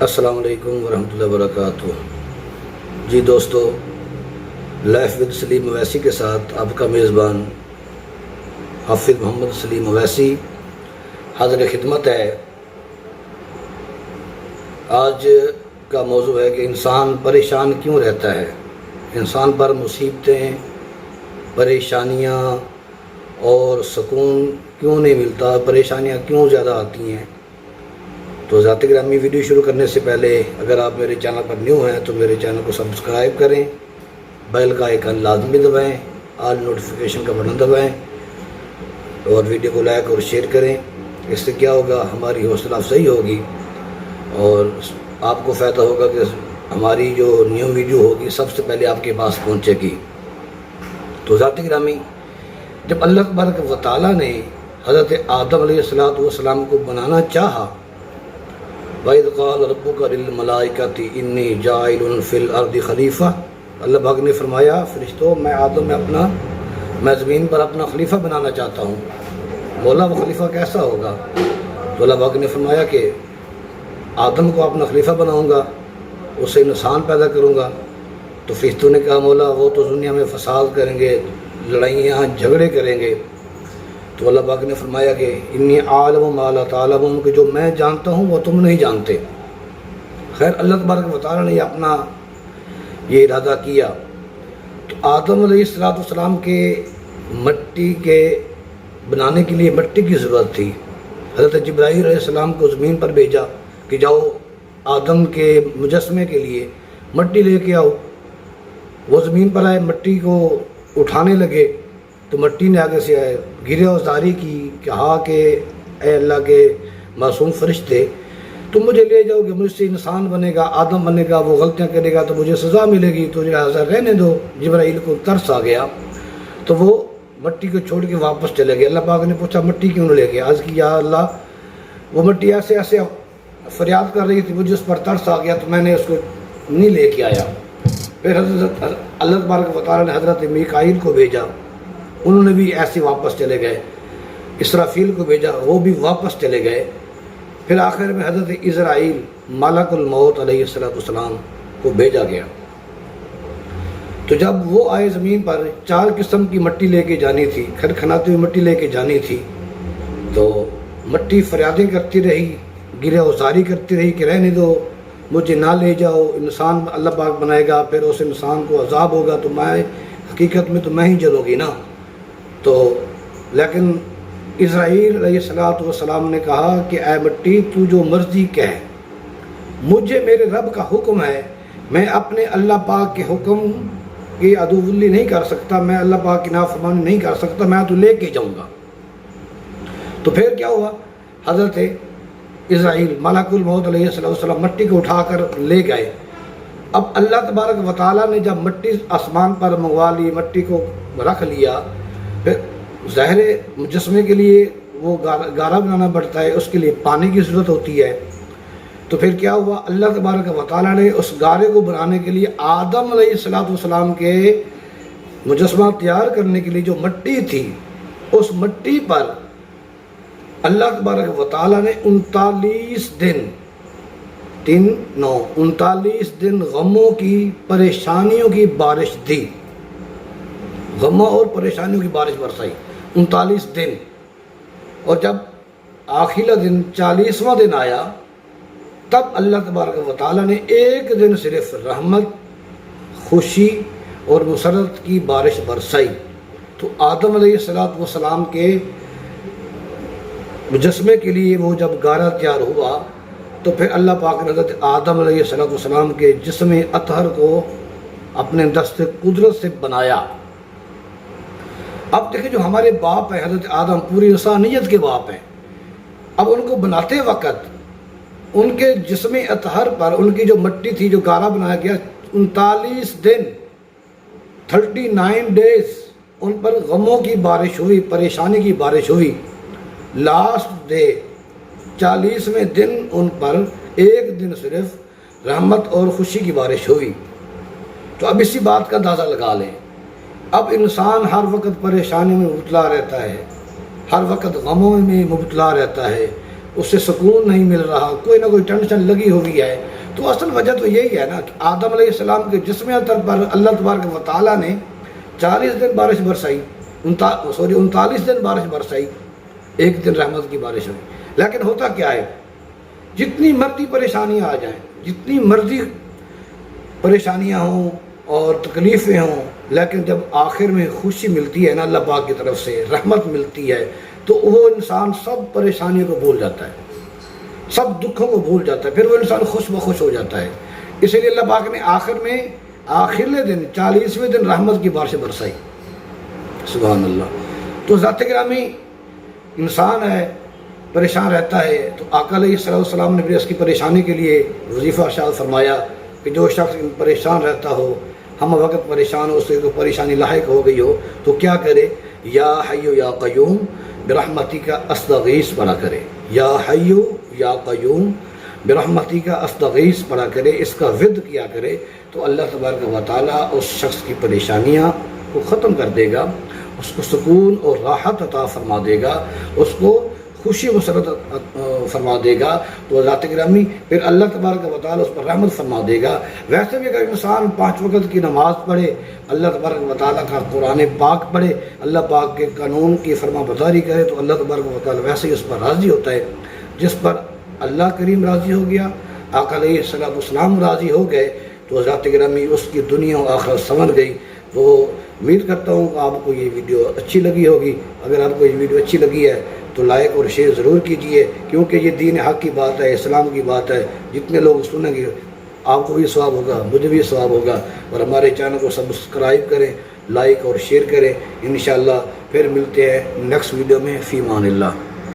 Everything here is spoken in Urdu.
السلام علیکم ورحمۃ اللہ وبرکاتہ۔ جی دوستو، لائف ود سلیم اویسی کے ساتھ آپ کا میزبان حافظ محمد سلیم اویسی حاضر خدمت ہے۔ آج کا موضوع ہے کہ انسان پریشان کیوں رہتا ہے، انسان پر مصیبتیں، پریشانیاں اور سکون کیوں نہیں ملتا، پریشانیاں کیوں زیادہ آتی ہیں۔ تو ذات گرامی، ویڈیو شروع کرنے سے پہلے اگر آپ میرے چینل پر نیو ہیں تو میرے چینل کو سبسکرائب کریں، بیل کا آئیکن لازمی دبائیں، آل نوٹیفیکیشن کا بٹن دبائیں اور ویڈیو کو لائک اور شیئر کریں۔ اس سے کیا ہوگا، ہماری حوصلہ افزائی ہوگی اور آپ کو فائدہ ہوگا کہ ہماری جو نیو ویڈیو ہوگی سب سے پہلے آپ کے پاس پہنچے گی۔ تو ذات گرامی، جب اللہ تبارک و تعالیٰ نے حضرت آدم علیہ السلام کو بنانا چاہا، وَإِذْ قَالَ رَبُّكَ لِلْمَلَائِكَةِ إِنِّي جَاعِلٌ فِي الْأَرْضِ خلیفہ، اللہ پاک نے فرمایا فرشتوں، میں زمین پر اپنا خلیفہ بنانا چاہتا ہوں۔ مولا، وہ خلیفہ کیسا ہوگا؟ تو اللہ پاک نے فرمایا کہ آدم کو اپنا خلیفہ بناؤں گا، اس سے انسان پیدا کروں گا۔ تو فرشتوں نے کہا مولا، وہ تو دنیا میں فساد کریں گے، لڑائیاں جھگڑے کریں گے۔ تو اللہ پاک نے فرمایا کہ انی عالم ما لا تعلمون، کہ جو میں جانتا ہوں وہ تم نہیں جانتے۔ خیر، اللہ تبارک و تعالیٰ نے اپنا یہ ارادہ کیا۔ تو آدم علیہ السلام کے مٹی کے بنانے کے لیے مٹی کی ضرورت تھی۔ حضرت جبرائیل علیہ السلام کو زمین پر بھیجا کہ جاؤ آدم کے مجسمے کے لیے مٹی لے کے آؤ۔ وہ زمین پر آئے، مٹی کو اٹھانے لگے تو مٹی نے آگے سے گرے ازاری کی، کہا کہ اے اللہ کے معصوم فرشتے، تم مجھے لے جاؤ کہ مجھ سے انسان بنے گا، آدم بنے گا، وہ غلطیاں کرے گا تو مجھے سزا ملے گی، تو لہٰذا رہنے دو۔ جبرائیل کو ترس آ گیا تو وہ مٹی کو چھوڑ کے واپس چلے گئے۔ اللہ پاک نے پوچھا مٹی کیوں نہ لے گئے؟ عرض کی یا اللہ، وہ مٹی ایسے ایسے فریاد کر رہی تھی، مجھے اس پر ترس آ گیا تو میں نے اس کو نہیں لے کے آیا۔ پھر حضرت اللہ تبارک و تعالیٰ نے حضرت میکائیل کو بھیجا، انہوں نے بھی ایسے واپس چلے گئے۔ اسرافیل کو بھیجا، وہ بھی واپس چلے گئے۔ پھر آخر میں حضرت عزرائیل ملک الموت علیہ السلام کو بھیجا گیا۔ تو جب وہ آئے زمین پر، 4 قسم کی مٹی لے کے جانی تھی، کھنکھناتی ہوئی مٹی لے کے جانی تھی۔ تو مٹی فریادیں کرتی رہی، گرے ازاری کرتی رہی کہ رہنے دو، مجھے نہ لے جاؤ، انسان اللہ پاک بنائے گا، پھر اس انسان کو عذاب ہوگا تو میں حقیقت میں تو میں ہی جلوں گی نا۔ تو لیکن اسرائیل علیہ السلام نے کہا کہ اے مٹی، تو جو مرضی کہہ، مجھے میرے رب کا حکم ہے، میں اپنے اللہ پاک کے حکم کی عدولی نہیں کر سکتا، میں اللہ پاک کی نافرمانی نہیں کر سکتا، میں تو لے کے جاؤں گا۔ تو پھر کیا ہوا، حضرت اسرائیل ملک الموت علیہ السلام مٹی کو اٹھا کر لے گئے۔ اب اللہ تبارک و تعالیٰ نے جب مٹی آسمان پر منگوا لی، مٹی کو رکھ لیا، پھر ظاہر مجسمے کے لیے وہ گارا بنانا پڑتا ہے، اس کے لیے پانی کی ضرورت ہوتی ہے۔ تو پھر کیا ہوا، اللہ تبارک و تعالیٰ نے اس گارے کو بنانے کے لیے آدم علیہ السلام کے مجسمہ تیار کرنے کے لیے جو مٹی تھی، اس مٹی پر اللہ تبارک و تعالیٰ نے 39 دن غموں کی، پریشانیوں کی بارش دی، غموں اور پریشانیوں کی بارش برسائی 39 دن۔ اور جب آخری دن 40واں دن آیا، تب اللہ تبارک و تعالیٰ نے ایک دن صرف رحمت، خوشی اور مسرت کی بارش برسائی۔ تو آدم علیہ السلام کے مجسمے کے لیے وہ جب گارا تیار ہوا تو پھر اللہ پاک نے حضرت آدم علیہ السلام کے جسم اطہر کو اپنے دست قدرت سے بنایا۔ اب دیکھیں، جو ہمارے باپ ہیں حضرت آدم، پوری انسانیت کے باپ ہیں، اب ان کو بناتے وقت ان کے جسم اطہر پر ان کی جو مٹی تھی، جو گارا بنایا گیا، 39 دن 39 ڈیز ان پر غموں کی بارش ہوئی، پریشانی کی بارش ہوئی۔ لاسٹ ڈے 40ویں دن ان پر ایک دن صرف رحمت اور خوشی کی بارش ہوئی۔ تو اب اسی بات کا اندازہ لگا لیں، اب انسان ہر وقت پریشانی میں مبتلا رہتا ہے، ہر وقت غموں میں مبتلا رہتا ہے، اسے سکون نہیں مل رہا، کوئی نہ کوئی ٹینشن لگی ہوئی ہے، تو اصل وجہ تو یہی ہے نا کہ آدم علیہ السلام کے جسم اطہر پر اللہ تبارک و تعالیٰ نے 40 دن بارش برسائی، 39 دن بارش برسائی، ایک دن رحمت کی بارش ہوئی۔ لیکن ہوتا کیا ہے، جتنی مرضی پریشانیاں آ جائیں، جتنی مرضی پریشانیاں ہوں اور تکلیفیں ہوں، لیکن جب آخر میں خوشی ملتی ہے نا اللہ پاک کی طرف سے، رحمت ملتی ہے، تو وہ انسان سب پریشانیوں کو بھول جاتا ہے، سب دکھوں کو بھول جاتا ہے، پھر وہ انسان خوش بخوش ہو جاتا ہے۔ اس لیے اللہ پاک نے آخرلے دن 40ویں دن رحمت کی بارشیں برسائی، سبحان اللہ۔ تو ذات گرامی انسان ہے، پریشان رہتا ہے، تو آقا علیہ السلام نے بھی اس کی پریشانی کے لیے وظیفہ ارشاد فرمایا کہ جو شخص پریشان رہتا ہو، ہم وقت پریشان ہو، اس سے کوئی پریشانی لاحق ہو گئی ہو، تو کیا کرے، یا حی یا قیوم برحمتی کا استغیث پڑھا کرے، یا حی یا قیوم برحمتی کا استغیث پڑھا کرے، اس کا ورد کیا کرے، تو اللہ تبارک و تعالیٰ اس شخص کی پریشانیاں کو ختم کر دے گا، اس کو سکون اور راحت عطا فرما دے گا، اس کو خوشی مسرت فرما دے گا۔ تو ذات گرامی پھر اللہ تبارک و تعالیٰ اس پر رحمت فرما دے گا۔ ویسے بھی اگر انسان 5 وقت کی نماز پڑھے، اللہ تبارک و تعالیٰ کا قرآن پاک پڑھے، اللہ پاک کے قانون کی فرما برداری کرے، تو اللہ تبارک و تعالیٰ ویسے ہی اس پر راضی ہوتا ہے۔ جس پر اللہ کریم راضی ہو گیا، آقا علیہ السلام راضی ہو گئے، تو ذات گرامی اس کی دنیا و آخرت سنور گئی۔ تو امید کرتا ہوں کہ آپ کو یہ ویڈیو اچھی لگی ہوگی۔ اگر آپ کو یہ ویڈیو اچھی لگی ہے تو لائک اور شیئر ضرور کیجئے، کیونکہ یہ دین حق کی بات ہے، اسلام کی بات ہے۔ جتنے لوگ سنیں گے آپ کو بھی ثواب ہوگا، مجھے بھی ثواب ہوگا۔ اور ہمارے چینل کو سبسکرائب کریں، لائک اور شیئر کریں۔ انشاءاللہ پھر ملتے ہیں نیکسٹ ویڈیو میں، فی امان اللہ۔